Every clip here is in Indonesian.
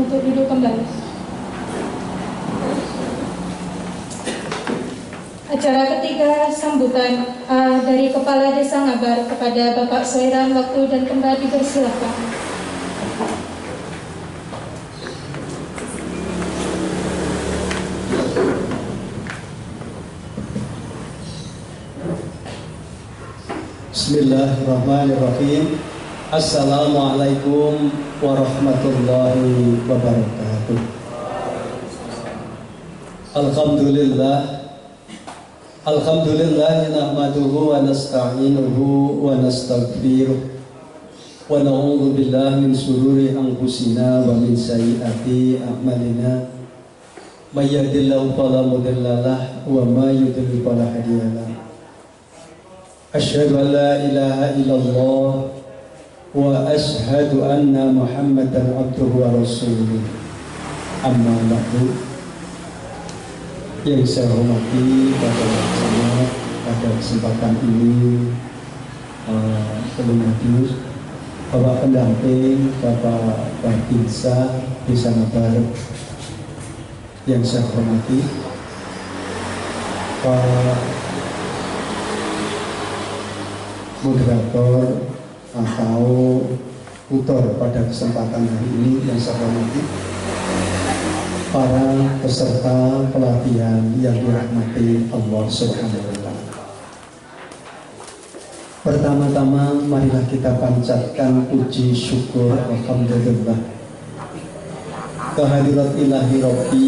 untuk duduk kembali. Acara ketiga, sambutan dari Kepala Desa Ngabar kepada Bapak Soiran, waktu dan tempat dipersilakan. Bismillahirrahmanirrahim. Assalamualaikum warahmatullahi wabarakatuh. Alhamdulillah nahmaduhu wa nasta'inuhu wa nastaghfiruh wa na'udzu billahi min shururi anfusina wa min sayyiati a'malina. May yahdihillahu fala mudilla lahu wa may yudlil fala hadiya lahu. Asyhadu an la ilaha illallah wa asyhadu anna Muhammadan abduhu wa rasuluh. Amma ba'du. Yang saya hormati pada kesempatan ini Hadir Bapak pendamping, Bapak Babinsa Desa Ngabar, yang saya hormati Pak moderator atau tutor pada kesempatan hari ini, yang saya hormati para peserta pelatihan yang dirahmati Allah Subhanahu wa Ta'ala. Pertama-tama marilah kita panjatkan puji syukur alhamdulillah kehadirat ilahi Rabbi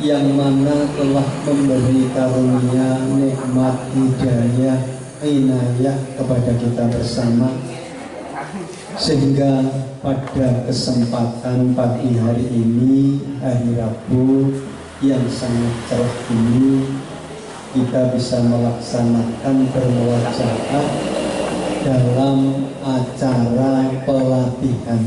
yang mana telah memberi karunia nikmat hidayah inayah kepada kita bersama, sehingga pada kesempatan pagi hari ini, hari Rabu yang sangat cerah ini, kita bisa melaksanakan bermuajaah dalam acara pelatihan,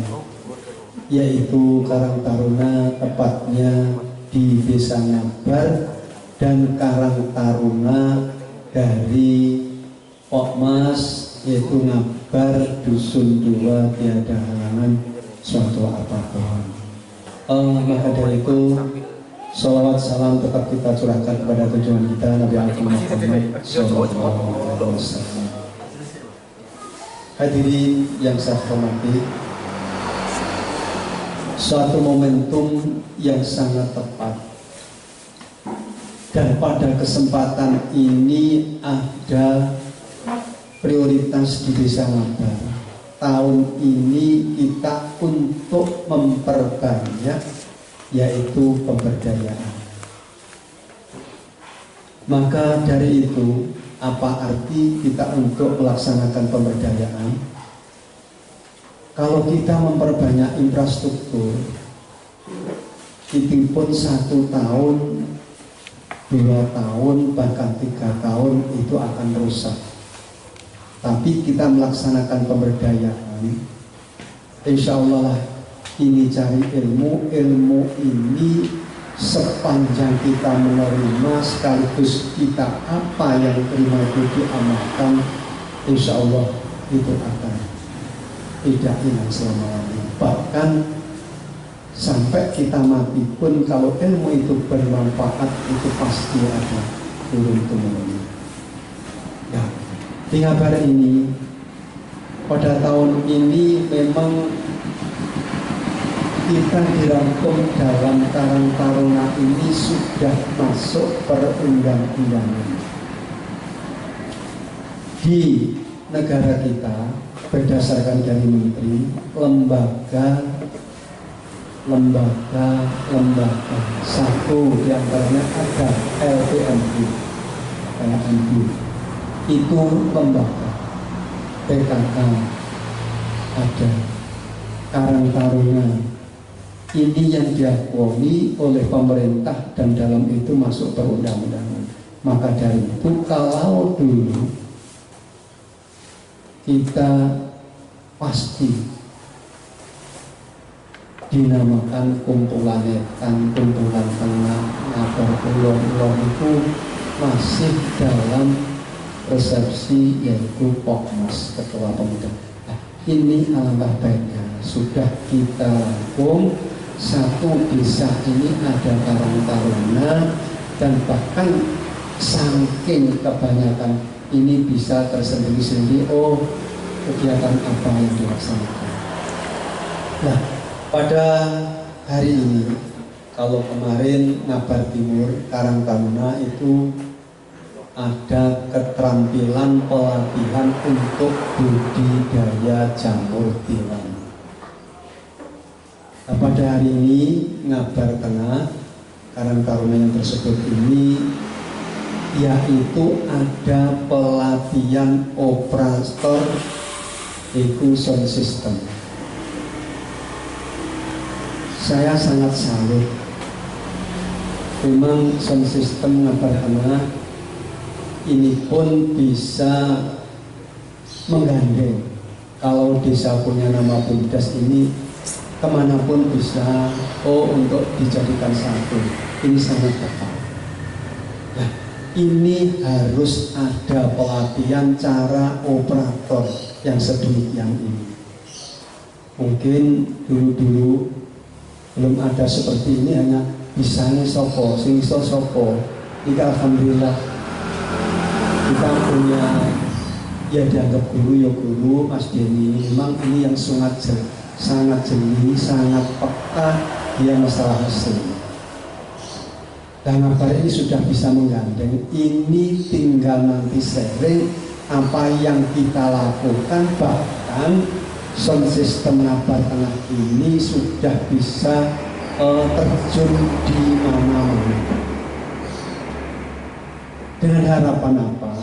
yaitu Karang Taruna, tepatnya di Desa Ngabar, dan Karang Taruna dari Pokmas, yaitu Ngabar Dusun 2 tiada halangan suatu apapun. Maka dari itu salawat salam tetap kita curahkan kepada tujuan kita Nabi Muhammad SAW. Hadirin yang saya hormati, suatu momentum yang sangat tepat, dan pada kesempatan ini ada prioritas di Desa Ngabar. Tahun ini kita untuk memperbanyak, yaitu pemberdayaan. Maka dari itu, apa arti kita untuk melaksanakan pemberdayaan? Kalau kita memperbanyak infrastruktur, itu pun 1 tahun, 2 tahun, bahkan 3 tahun itu akan rusak. Tapi kita melaksanakan pemberdayaan, insya Allah ini cari ilmu ini sepanjang kita menerima, sekaligus kita apa yang terima itu diamalkan, insya Allah itu akan tidak hilang selama-lamanya. Bahkan sampai kita mati pun, kalau ilmu itu bermanfaat, itu pasti ada turun-temurun. Ya, di Ngabar ini pada tahun ini memang kita dirangkum dalam Karang Taruna ini sudah masuk perundang-undangan. Di negara kita berdasarkan dari menteri, lembaga satu diantaranya ada LPMU, itu lembaga. PKK ada, Karang Taruna ini yang diakui oleh pemerintah dan dalam itu masuk perundang-undangan. Maka dari itu, kalau dulu kita pasti dinamakan kumpulan etan, kumpulan tengah, Ngabar Kulon itu masih dalam resepsi, yaitu Pokmas, Ketua Pemuda. Nah, ini alangkah baiknya sudah kita rangkum, satu desa ini ada Karang Taruna, dan bahkan saking kebanyakan ini bisa tersendiri-sendiri, oh kegiatan apa yang dilaksanakan. Nah, pada hari ini, kalau kemarin Ngabar Timur Karang Taruna itu ada keterampilan pelatihan untuk budidaya jamur tiram. Nah, pada hari ini Ngabar Tengah Karang Taruna yang tersebut ini yaitu ada pelatihan operator sound system. Saya sangat salut. Memang sound system Ngabar Tengah ini pun bisa menggandeng. Kalau desa punya nama Bumdes ini kemanapun bisa, untuk dijadikan satu. Ini sangat tepat. Nah, ini harus ada pelatihan cara operator yang sedemikian ini. Mungkin dulu-dulu belum ada seperti ini, hanya bisanya sopo, sing iso sopo. Jika alhamdulillah kita punya, ya dianggap guru ya guru, Mas Denny. Memang ini yang sangat jeli, sangat peka dia masalah mesin. Dan Ngabar ini sudah bisa menggandeng. Ini tinggal nanti sharing apa yang kita lakukan. Bahkan sound system Ngabar Tengah ini sudah bisa terjun di mana-mana. Dengan harapan apa?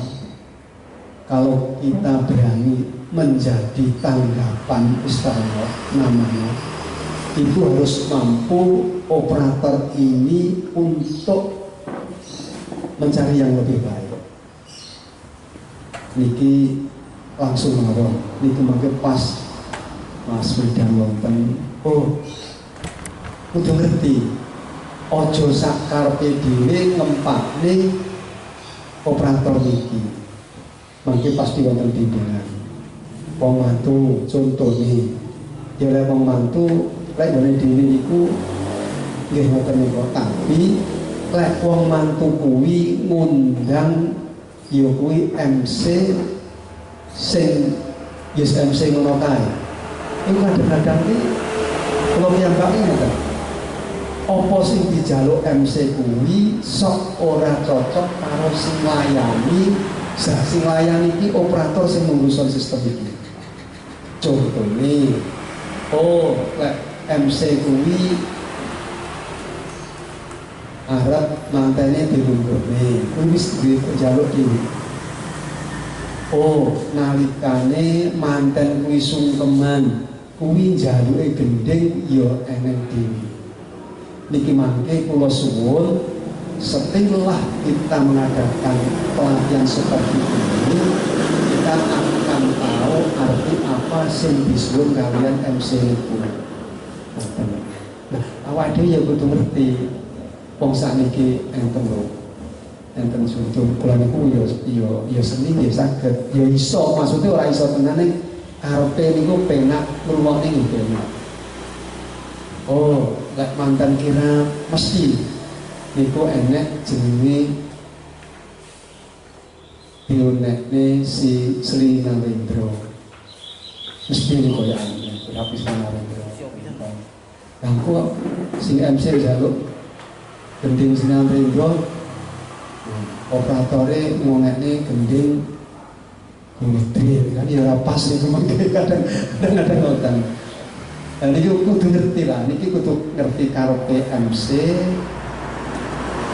Kalau kita berani menjadi tanggapan Israel namanya, itu harus mampu operator ini untuk mencari yang lebih baik. Niki langsung marah, niki mangke pas Mas Widan wonten, kudu ngerti, ojo sakarepe dhewe ngempakne operator niki. Mangke pasti wonten bimbingan. Wong mantu contone, ya lek wong mantu lek ngene dhewe niku nggih ngoten niku, tapi lek wong mantu kuwi ngundang ya kuwi MC sing yes MC ngono kae. Iku kadang-kadang iki kula piyambake ngoten. Apa sing dijaluk MC kuwi sok ora cocok karo sing layani. Sing layani iki operator sing ngurus sistem iki. Contohnya, lek MC kuwi arep mantene dilunggurne, kuwi wis duwe njaluk iki. Nalikane manten kuwi sungkeman, kuwi njaluke gending ya eneng dhewe. Niki mangke kula suwun, setelah kita mengadakan pelatihan seperti ini, kita akan tahu arti apa sing disebut kalian MC itu. Nah, awak dhewe ya kudu ngerti. Wong sakniki enten lho. Enten contoh kula niku ya seni ya saged, ya iso, maksudnya ora iso tenane karepe niku penak ngrungokne nggih penak. Lek mantan kira mesti niku enek jenenge pionekne si Sri Narendra. Mesti niku ya Habis Narendra. Bangku si MC jaluk gending Sri Narendra, operatore ngongekne gending Gudri kan ya ora pas niku mangke kadang-kadang ngoten. Lah niki kudu ngerti lah, niki kudu ngerti karepe MC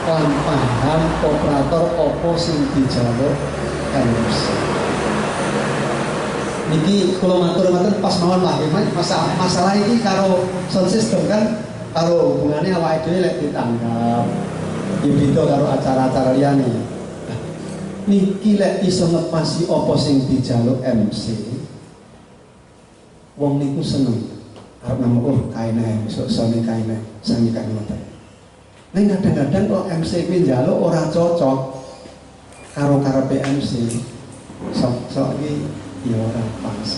lan paham operator opo sing dijaluk MC. Niki kula matur-matur pas mawon lah, masalah iki karo sound system kan karo hubungane awake dhewe lek ditanggap. Ya beda karo acara-acara liyane. Niki lek iso ngepasi opo sing dijaluk MC. Wong niku seneng. Arep nemu kaine besok sone kaine sami kan ngoten. Ning kadang-kadang kok MC kuwi njaluk ora cocok karo karepe MC. Sok iki ya ora pas.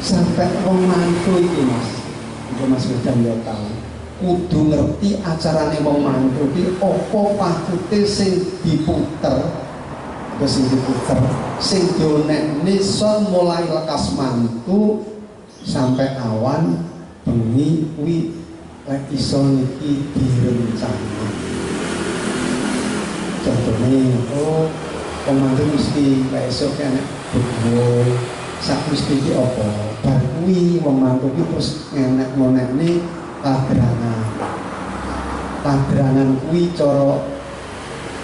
Sampai wong mantu iki Mas. Itu Mas Wedan ya tahu. Kudu ngerti acarane wong mantu ki apa patute sing diputer, sing donekne son mulai lekas mantu sampai awan bengi kuwi lek iso niki direncana. Contohnya, wong mantu mesti lek esuk kan betul sak mesti iki apa? Bar kuwi wong mantu ki terus ngonekne padrangan. Padrangan kuwi cara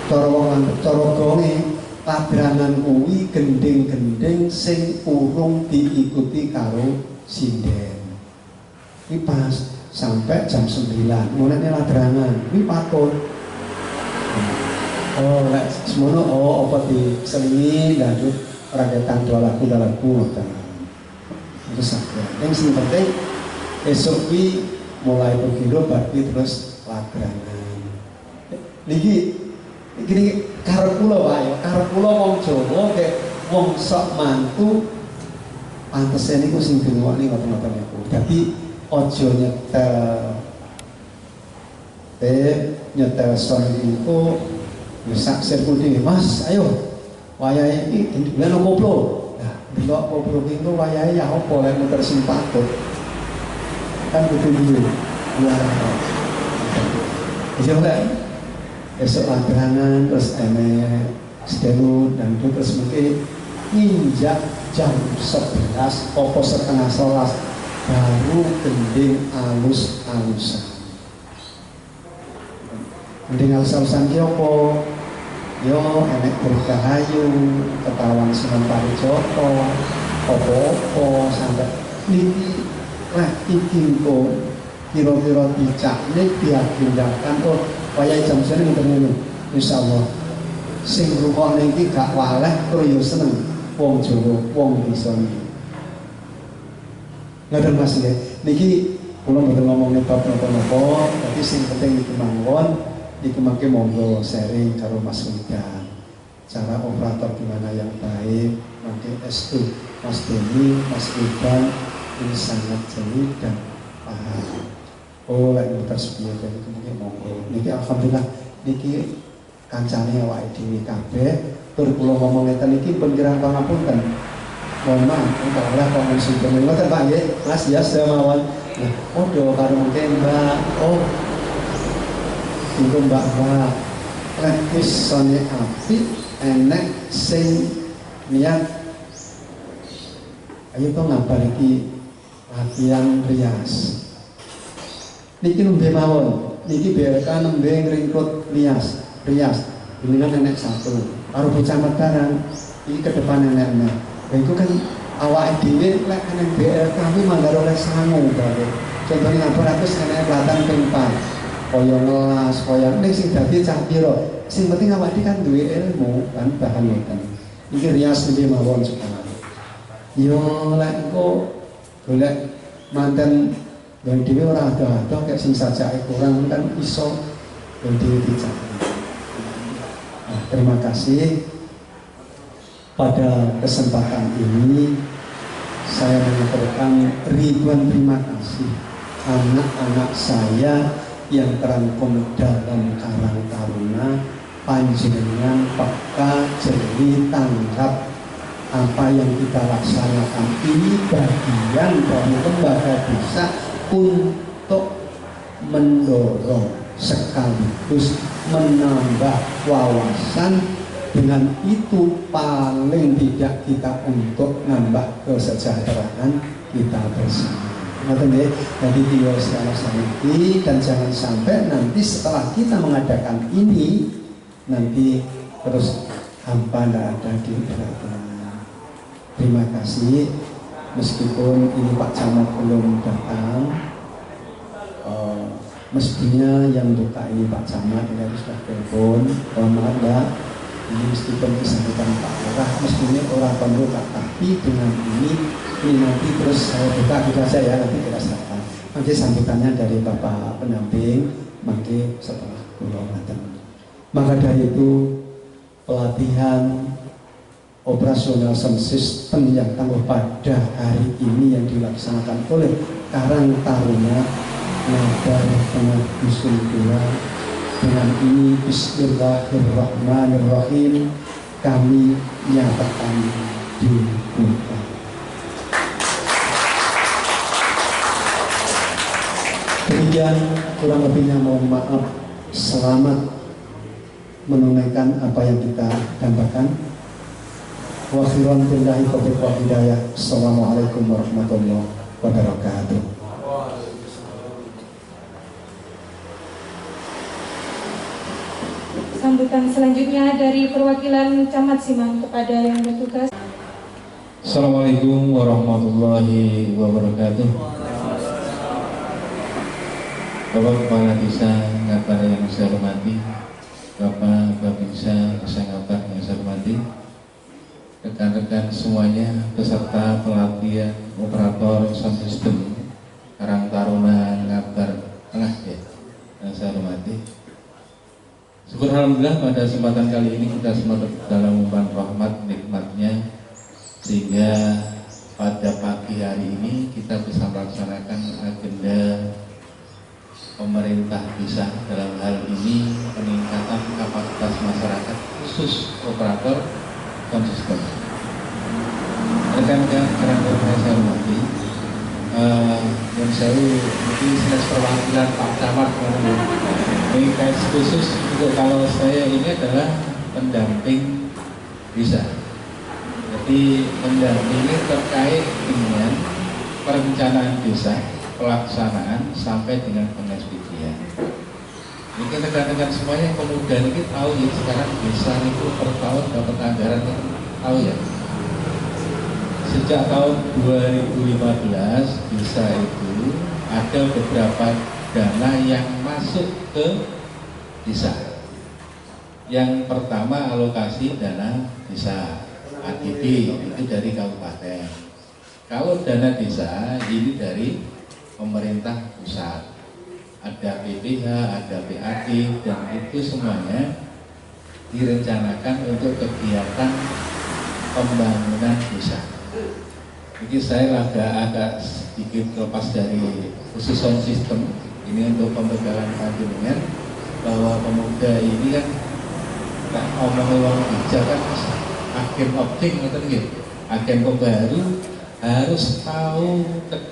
gonge padrangan kuwi gending-gending sing urung diikuti karo sinden. Iki pas sampai jam 9 ngonekne padrangan kuwi patut. Lek semono apa diselingi lanjut rakyatan dua lagu ngoten. Itu sakit. Yang sing penting esuk kuwi mulai berkilo berarti terus padrangan. Niki karep kula wae, karep kula wong Jawa kek wong sok mantu pantese niku sing dingoki ngoten-ngoten niku. Dadi aja nyetel son niku sak sirkul dhewe. Mas, ayo wayahe iki dibulan koplo. Nah, delok koplo ki engko wayahe ya apa lek muter sing patut. Kan kudu dulu. Ya. Bisa enggak? Esok latihan terus stenu dan itu terus mungkin nginjak jam 11 pokok setengah 11 baru gending alus-alusan. Gending alus-alusan ki apa? Yo enek berkahayu ketahuan Sunan Kalijogo apa-apa sampai niki lah iki kok kira-kira dicakne diagendakan wayahe jam sene ngene insyaallah sing rungokne iki gak waleh tur yo seneng wong Jawa wong desa iki. Ngaten Mas nggih. Niki kula mboten ngomong bab napa-napa, tapi sing penting iki mawon niku mangke monggo sharing karo Mas Wedan. Cara operator gimana yang baik, mangke estu Mas Deni, Mas Wedan ini sangat jeli dan paham. Lek muter sepiye kene mungkin monggo. Niki alhamdulillah niki kancane awake dhewe kabeh tur kula ngomong ngeten iki pengiran pangapunten. Mohon maaf, utawa kok sing ngoten Pak nggih. Mas ya semawon. Nah, padha karo mungkin Mbak. Iku Mbak lek wis sone apik enek sing niat ayo to ngabar iki latihan rias. Niki nembe mawon, niki BLK nembe ngringkut rias. Ini kan enek satu. Karo bocah Medaran, iki ke depan enek-enek. Lah itu kan awake dhewe lek enek BLK kuwi manggar oleh sangu bae. Contohnya ngabar aku enek pelatan ping 4. Kaya ngelas, kaya nek sing dadi cah pira. Sing penting awake dhewe kan duwe ilmu kan bahan ngoten. Iki rias nembe mawon sekarang. Yo lek engko golek manten dan dhewe ora ada kayak sing sajake kurang kan iso dan dhewe dicari. Nah, terima kasih pada kesempatan ini saya menyampaikan ribuan terima kasih anak-anak saya yang terangkum dalam Karang Taruna panjenengan peka jeli tanggap apa yang kita laksanakan ini bagian dari lembaga desa untuk mendorong sekaligus menambah wawasan. Dengan itu paling tidak kita untuk nambah kesejahteraan kita bersama. Jadi dia secara saniti dan jangan sampai nanti setelah kita mengadakan ini nanti terus hampa tidak ada di belakang. Terima kasih. Meskipun ini Pak Camat belum datang, mestinya yang buka ini Pak Camat ini harus sudah telepon. Maaf Mbak, ini meskipun kesambutan Pak Lurah, mestinya orang pembuka, tapi dengan ini nanti terus saya buka juga saya nanti kita serahkan. Nanti sambutannya dari Bapak pendamping, nanti setelah pulau datang. Maka dari itu pelatihan operasional sound system yang tangguh pada hari ini yang dilaksanakan oleh Karang Taruna Nabar Tengah Dusun Kula. Dengan ini Bismillahirrahmanirrahim kami nyatakan dibuka. Demikian kurang lebihnya mohon maaf. Selamat menunaikan apa yang kita dambakan. Wa khairan billahi taufiq wal hidayah. Assalamualaikum warahmatullahi wabarakatuh. Sambutan selanjutnya dari perwakilan Camat Simang kepada yang bertugas. Assalamualaikum warahmatullahi wabarakatuh. Bapak Kepala Desa Ngabar yang saya hormati, Bapak Babinsa Desa Ngabar yang saya hormati, rekan-rekan semuanya peserta pelatihan operator sound system Karang Taruna Ngabar Tengah yang saya hormati. Syukur alhamdulillah pada kesempatan kali ini kita semua dalam umpan rahmat nikmatnya, sehingga pada pagi hari ini kita bisa melaksanakan agenda pemerintah desa dalam hal ini peningkatan kapasitas masyarakat khusus operator konsisten. Rekan-rekan yang saya hormati, yang saya mungkin senes perwakilan Pak Camat ini kait khusus untuk kalau saya ini adalah pendamping desa. Jadi mendampingi terkait dengan perencanaan desa, pelaksanaan sampai dengan pengeksekusian. Mungkin rekan-rekan semuanya yang pemuda ini tahu ya, sekarang desa itu per tahun dapat anggaran itu tahu ya. Sejak tahun 2015 desa itu ada beberapa dana yang masuk ke desa. Yang pertama alokasi dana desa ADB itu dari kabupaten. Kalau dana desa ini dari pemerintah pusat. Ada PPH, ada PAD, dan itu semuanya direncanakan untuk kegiatan pembangunan desa. Jadi saya agak sedikit lepas dari khusus sound system ini untuk pembegalan panjenengan bahwa pemuda ini kan tak ngomong uang bijak kan agen opting atau gitu. Agen pembaru harus tahu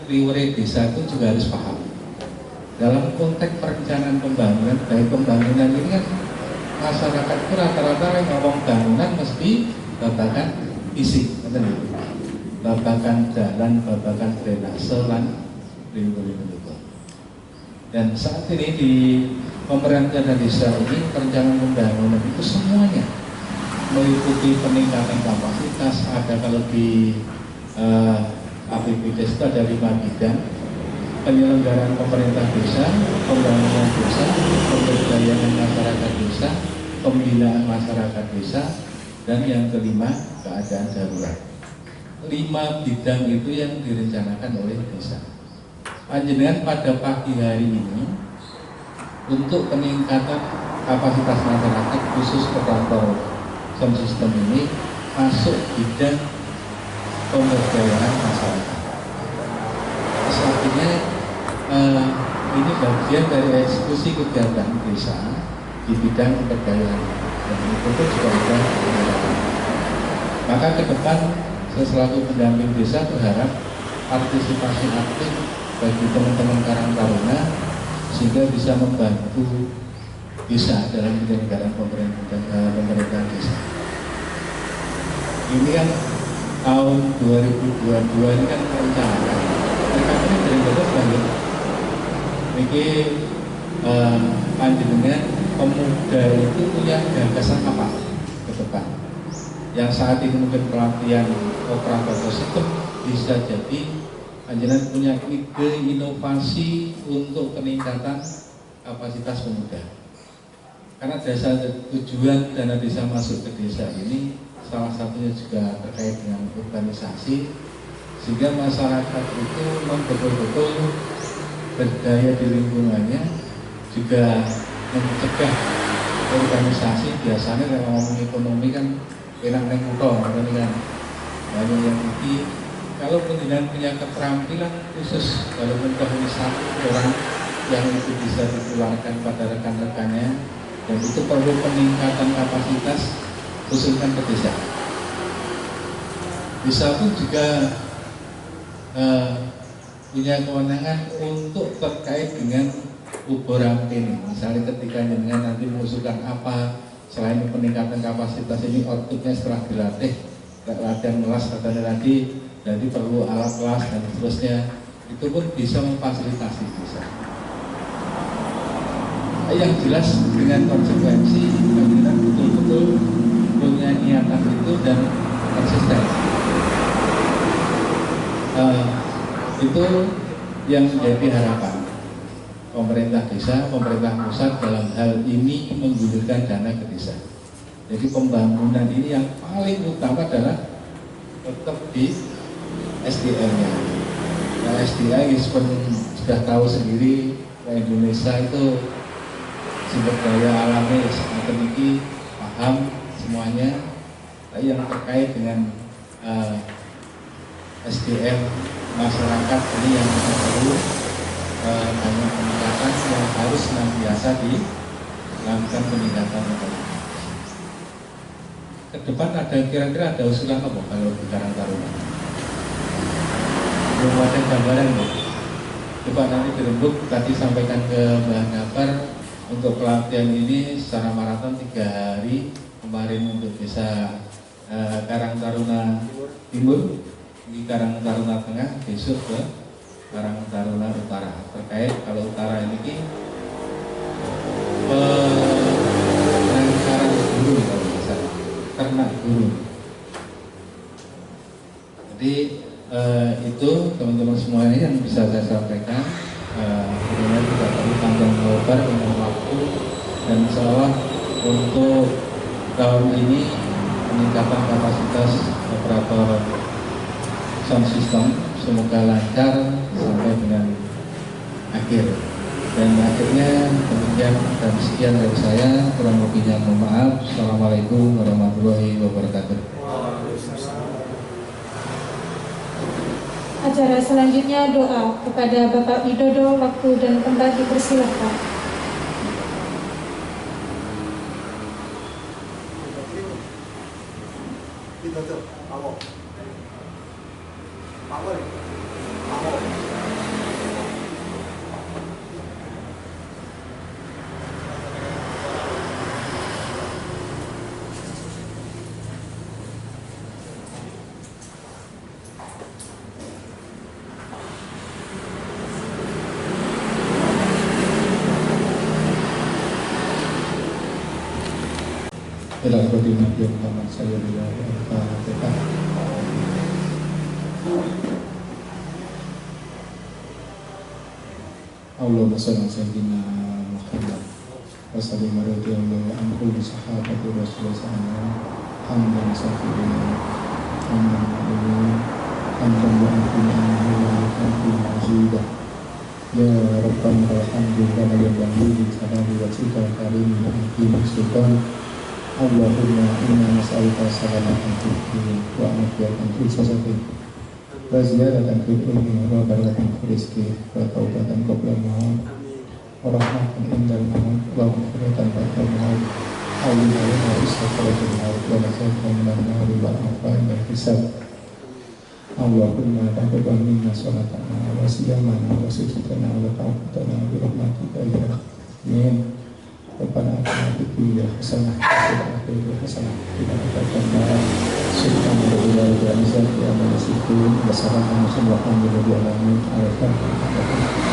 riwayat desa itu juga harus paham. Dalam konteks perencanaan pembangunan, baik pembangunan ini kan masyarakat itu rata-rata yang ngomong bangunan mesti babakan isi, babakan jalan, babakan drainase, lan dan saat ini di pemerintahan desa ini perencanaan pembangunan itu semuanya meliputi peningkatan kapasitas. Ada kalau di APBD itu ada 5 bidang: penyelenggaraan pemerintah desa, pembangunan desa, pemberdayaan masyarakat desa, pembinaan masyarakat desa, dan yang kelima keadaan darurat. 5 bidang itu yang direncanakan oleh desa. Panjenengan pada pagi hari ini untuk peningkatan kapasitas masyarakat khusus operator sound system ini masuk bidang pemberdayaan masyarakat. Artinya ini bagian dari eksekusi kegiatan desa di bidang pemberdayaan, dan itu juga sudah dilakukan. Maka ke depan saya selaku pendamping desa berharap partisipasi aktif bagi teman-teman Karang Taruna sehingga bisa membantu desa dalam penyelenggaraan pemerintahan desa. Ini kan tahun 2022 ini kan perencanaan. Mereka ini dari betul banget. Ini panjenengan pemuda itu punya gagasan apa ke depan? Yang saat ini mungkin pelatihan operator sistem bisa jadi panjenengan punya ide inovasi untuk peningkatan kapasitas pemuda. Karena dasar tujuan dana desa masuk ke desa ini salah satunya juga terkait dengan urbanisasi, sehingga masyarakat itu memang betul-betul berdaya di lingkungannya, juga mencegah urbanisasi. Biasanya kalau ngomong ekonomi kan enak neng kutho, kan banyak yang kalau penjenengan punya keterampilan khusus, walaupun hanya satu orang yang itu bisa ditularkan pada rekan-rekannya, dan itu perlu peningkatan kapasitas khususnya ke desa. Desa pun juga punya kewenangan untuk terkait dengan uborampin. Misalnya ketika jenengan nanti mengusulkan apa, selain peningkatan kapasitas ini outputnya setelah dilatih, latihan kelas katanya tadi, jadi perlu alat kelas dan seterusnya, itu pun bisa memfasilitasi bisa. Yang jelas dengan konsekuensi kita betul-betul punya niatan itu dan konsisten. Itu yang menjadi harapan pemerintah desa, pemerintah pusat dalam hal ini menggulirkan dana ke desa. Jadi pembangunan ini yang paling utama adalah tetap di SDM-nya. Nah, SDM sudah tahu sendiri, Indonesia itu sumber daya alamnya sangat tinggi, paham semuanya. Yang terkait dengan SDM masyarakat ini yang perlu banyak peningkatan yang harus senantiasa dilakukan peningkatan. Ke depan ada kira-kira ada usulan apa kalau di Karang Taruna? Belum ada gambaran ya? Coba nanti dirembuk, tadi sampaikan ke Mbak Nafar untuk pelatihan ini secara maraton 3 hari kemarin untuk desa Karang Taruna Timur, di Karang Taruna Tengah, besok ke Karang Taruna Utara. Terkait kalau utara ini penangkaran burung kalau misalnya ternak burung. Jadi itu teman-teman semuanya yang bisa saya sampaikan. Sebenarnya tidak perlu panjang lebar dengan waktu, dan insyaallah untuk tahun ini peningkatan kapasitas operator sound system semoga lancar sampai dengan akhir. Dan akhirnya demikian dan sekian dari saya, kurang lebihnya mohon maaf. Assalamualaikum warahmatullahi wabarakatuh. Acara selanjutnya doa kepada Bapak Widodo, waktu dan tempat dipersilahkan. Ila Rabbi Nabi Muhammad sallallahu alaihi wasallam. Allahumma shalli ala sayyidina Muhammad wa sallim radhiyallahu anhu wa sahabati Rasulullah sallallahu hamdan safirina hamdan ma'lum hamdan wa'afina mazidah ya Rabbana alhamdulillah ya bangli sallallahu wa sallam karim hakim sultan Allahumma inna nas'aluka salamatan fid din wa afiyatan fil jasadi wa ziyadatan fil ilmi wa barakatan fil rizqi wa taubatan qabla al-maut wa rahmatan indal maut wa maghfiratan ba'da al-maut Allahumma wa istighfaratul maut wa nas'aluka minan nari wa afa'in al-hisab Allahumma taqabbal minna salatana wa siyamana wa sujudana wa ta'afatana bi rahmatika ya amin. Rabbana atina fid dunya hasanah wa fil akhirati hasanah wa qina adzabannar. Subhanallahi wa bihamdihi wa salamun alal mursalin walhamdulillahi rabbil alamin.